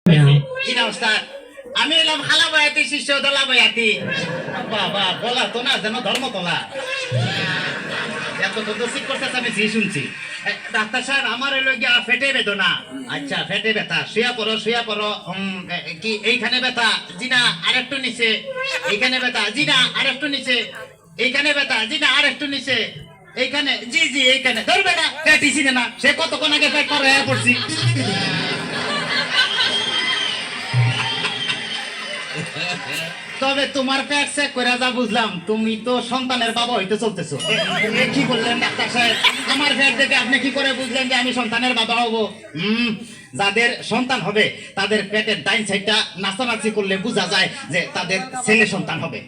কি অবস্থা? আমি এলাম খালা বয়াতি শিষ্য দলা বয়াতি। বাবা বলা তো না যেন ধর্ম তোলা এত ঠিক করতেছে আমি জি শুনছি। ডাক্তার সাহেব আমার এলো গিয়া ফেটে বেদনা। আচ্ছা ফেটে ব্যথা, শুয়া পড়ো শুয়া পড়ো। কি এইখানে ব্যথা? জি না আরেকটু নিচে। এইখানে ব্যথা? জি না আরেকটু নিচে। এইখানে ব্যথা? জি না আরেকটু নিচে। এইখানে? জি জি এইখানে। ধরবে না পেটিছি না, সে কতক্ষণ আগে পেট করে পড়ছি। তবে তোমার পেট চেক করে যা বুঝলাম তুমি তো সন্তানের বাবা হইতে চলতেছো। কি বললেন ডাক্তার সাহেব? আমার পেট দেখে আপনি কি করে বুঝলেন যে আমি সন্তানের বাবা হব? যাদের সন্তান হবে তাদের পেটের ডাইন সাইডটা নাচানাচি করলে বোঝা যায় যে তাদের ছেলে সন্তান হবে।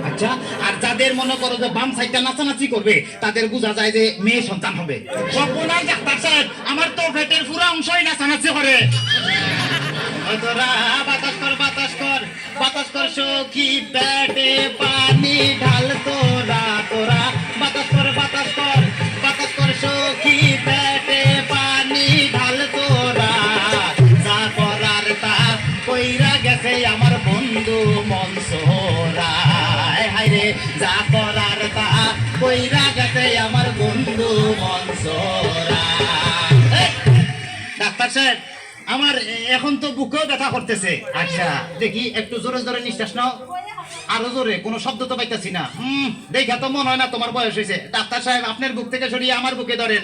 আচ্ছা, আর যাদের মনে করো যে বাম সাইডটা নাচানাচি করবে তাদের বোঝা যায় যে মেয়ে সন্তান হবে। সর্বনাশ ডাক্তার সাহেব, আমার তো পেটের পুরো অংশই নাচানাচি করে। তোরা বাতাস কর বাতাস কর বাতাস কর সখী, পেটে পানি ঢাল তোরা। তোরা বাতাস কর বাতাস কর বাতাস কর সখী, পেটে পানি ঢাল তোরা। যা করার তা কইরা গেছে আমার বন্ধু মনসুরা। হায়রে যা করার তা কইরা গেছে আমার বন্ধু মনসুরা। ডাক্তার সাহেব, আমার এখন তো বুকেও ব্যথা করতেছে। আচ্ছা দেখি একটু জোরে জোরে নিঃশ্বাস নাও, আরো জোরে। কোনো শব্দ তো পাইতেছি না। দেখা তো মনে হয় না তোমার বয়স হয়েছে। ডাক্তার সাহেব, আপনার বুক থেকে সরিয়ে আমার বুকে ধরেন।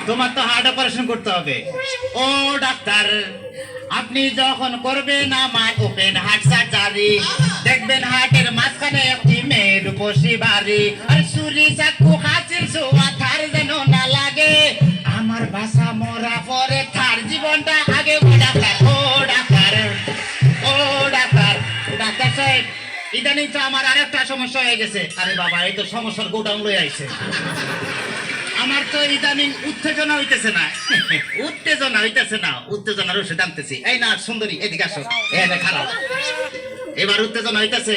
তোমার তো হার্ট অপারেশন করতে হবে। ও ডাক্তার, আপনি যখন করবেন আমার ওপেন হার্ট সার্জারি, দেখবেন হার্টের মাঝখানে একটি মেয়ের বসি বাড়ি। আর সুরি চাকু খাচির সোয়া থার যেন না লাগে। আমার বাসা মরা পরে তার জীবনটা আগে। ও ডাক্তার ও ডাক্তার ও ডাক্তার। ডাক্তার সাহেব, ইদানিং তো আমার আরেকটা সমস্যা হয়ে গেছে। আরে বাবা, এই তো সমস্যার গোডাউন লই আইছে। আমার তো ইদানিং উত্তেজনা হইতেছে না। উত্তেজনা হইতেছে না, উত্তেজনার ওষুধ আনতেছি। এই না সুন্দরী, এদিকে আসো। খারাপ, এবার উত্তেজনা হইতেছে।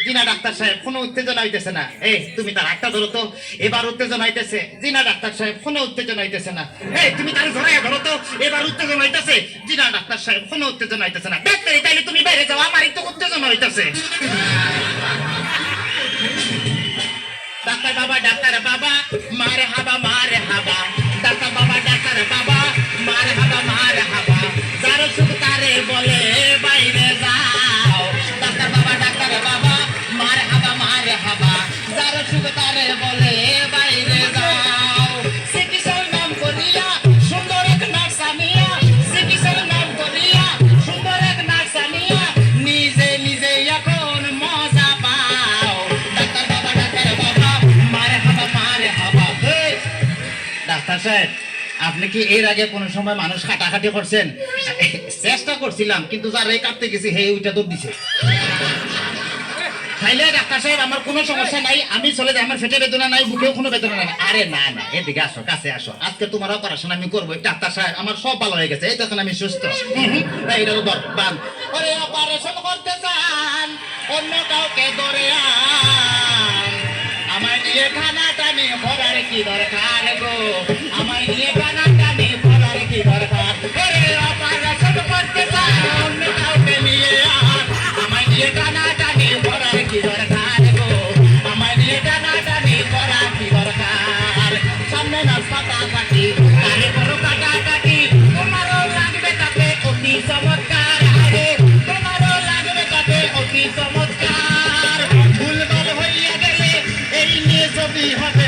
জি না ডাক্তার সাহেব, কোনো উত্তেজনা হইতেছে না। এই তুমি তার হাতটা ধরো তো। এবার উত্তেজনা হইতেছে। জি না ডাক্তার সাহেব, কোনো উত্তেজনা হইতেছে না। এই তুমি তার ধরে ধরো তো। এবার উত্তেজনা হইতেছে। জি না ডাক্তার সাহেব, কোনো উত্তেজনা হইতেছে না। ডাক্তার তাইলে তুমি বাইরে যাও, আমারই তো উত্তেজনা হইতেছে। ডাক্তার বাবা ডাক্তার বাবা মারে হাবা মারে হাবা। ডাক্তার বাবা ডাক্তার বাবা মারে হাবা মারে হাবা। যার সুখ তারে বলে বাইরে যাও। ডাক্তার বাবা ডাক্তার বাবা মারে হাবা মারে হাবা। যার সুখ তারে বলে বাইরে যাও। চিকিৎসার নাম করিয়া সুন্দর এক নার্স আনিয়া। চিকিৎসার নাম করিয়া সুন্দর এক নার্স আনিয়া নিজে নিজে এখন মজা পাও। ডাক্তার বাবা ডাক্তার বাবা মারে হাবা মারে হাবা। ডাক্তার সাহেব, আপনি কি এর আগে কোন সময় মানুষ কাটাকাটি করছেন? চেষ্টা করছিলাম, কিন্তু যার এই কাটতে গেছি হে ওইটা দৌড় দিছে। তাইলে ডাক্তার সাহেব আমার কোনো সমস্যা নাই, আমি চলে যাই। আমার পেটে বেদনা নাই, বুকেও কোনো বেদনা নাই। আরে না না, এদিকে আসো, কাছে আসো। আজকে তোমার অপারেশন আমি করবো। ডাক্তার সাহেব, আমার সব ভালো হয়ে গেছে, এই তখন আমি সুস্থ। অপারেশন করতে চান, অন্য কাউকে ধরে আন। আমার নিয়ে খানা টানি ভরার কি দরকার গো? আমার নিয়ে খানা টানি ভরার কি দরকার? অপারেশন করতে চান, অন্য কাউকে নিয়ে আন। আমার নিয়ে খানা টানি ভরার কি দরকার গো? আমার নিয়ে খানা টানি ভরার কি দরকার? সামনে না পাতা কাটি, কানে বড় কাটা কাটি। তোমারও লাগবে তাতে অতি চমৎকার। আরে তোমারও লাগবে তাতে অতি চমৎকার। ভুলভাল হইয়া গেলে এই নিয়ে ছবি হবে